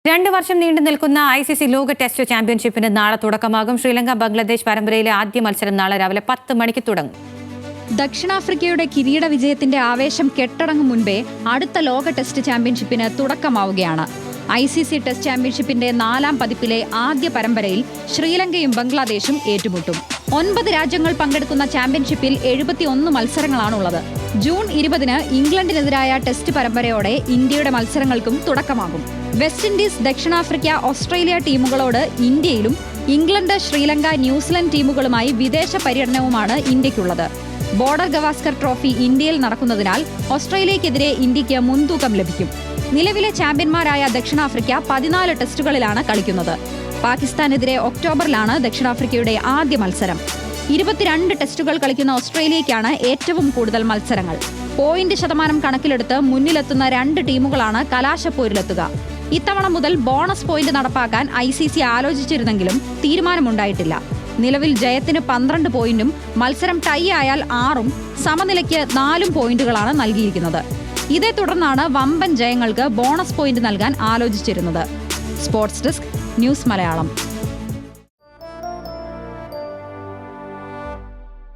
2 വർഷം നീണ്ടു നിൽക്കുന്ന ICC ലോക ടെസ്റ്റ് ചാമ്പ്യൻഷിപ്പിന് നാളെ തുടക്കമാകും. ശ്രീലങ്ക ബംഗ്ലാദേശ് പരമ്പരയിലെ ആദ്യ മത്സരം നാളെ രാവിലെ 10 മണിക്ക് തുടങ്ങും. ദക്ഷിണാഫ്രിക്കയുടെ കിരീട വിജയത്തിന്റെ ആവേശം കെട്ടടങ്ങും മുൻപേ അടുത്ത ലോക ടെസ്റ്റ് ചാമ്പ്യൻഷിപ്പിന് തുടക്കമാവുകയാണ്. ICC ടെസ്റ്റ് ചാമ്പ്യൻഷിപ്പിന്റെ 4ാം പതിപ്പിലെ ആദ്യ പരമ്പരയിൽ ശ്രീലങ്കയും ബംഗ്ലാദേശും ഏറ്റുമുട്ടും. 9 രാജ്യങ്ങൾ പങ്കെടുക്കുന്ന ചാമ്പ്യൻഷിപ്പിൽ 71 മത്സരങ്ങളാണുള്ളത്. ജൂൺ 20-ന് ഇംഗ്ലണ്ടിനെതിരായ ടെസ്റ്റ് പരമ്പരയോടെ ഇന്ത്യയുടെ മത്സരങ്ങൾക്കും തുടക്കമാകും. വെസ്റ്റ് ഇൻഡീസ്, ദക്ഷിണാഫ്രിക്ക, ഓസ്ട്രേലിയ ടീമുകളോട് ഇന്ത്യയിലും ഇംഗ്ലണ്ട്, ശ്രീലങ്ക, ന്യൂസിലൻഡ് ടീമുകളുമായി വിദേശ പര്യടനവുമാണ് ഇന്ത്യയ്ക്കുള്ളത്. ബോർഡർ ഗവാസ്കർ ട്രോഫി ഇന്ത്യയിൽ നടക്കുന്നതിനാൽ ഓസ്ട്രേലിയക്കെതിരെ ഇന്ത്യയ്ക്ക് മുൻതൂക്കം ലഭിക്കും. നിലവിലെ ചാമ്പ്യന്മാരായ ദക്ഷിണാഫ്രിക്ക 14 ടെസ്റ്റുകളിലാണ് കളിക്കുന്നത്. പാകിസ്ഥാനെതിരെ ഒക്ടോബറിലാണ് ദക്ഷിണാഫ്രിക്കയുടെ ആദ്യ മത്സരം. 22 ടെസ്റ്റുകൾ കളിക്കുന്ന ഓസ്ട്രേലിയയ്ക്കാണ് ഏറ്റവും കൂടുതൽ മത്സരങ്ങൾ. പോയിന്റ് ശതമാനം കണക്കിലെടുത്ത് മുന്നിലെത്തുന്ന 2 ടീമുകളാണ് കലാശപ്പോരിലെത്തുക. ഇത്തവണ മുതൽ ബോണസ് പോയിന്റ് നടപ്പാക്കാൻ ICC ആലോചിച്ചിരുന്നെങ്കിലും തീരുമാനമുണ്ടായിട്ടില്ല. നിലവിൽ ജയത്തിന് 12 പോയിന്റും മത്സരം ടൈ ആയാൽ 6ഉം സമനിലയ്ക്ക് 4 പോയിന്റുകളാണ് നൽകിയിരിക്കുന്നത്. ഇതേ തുടർന്നാണ് വമ്പൻ ജയങ്ങൾക്ക് ബോണസ് പോയിന്റ് നൽകാൻ ആലോചിച്ചിരുന്നത്. Sports desk, news Malayalam.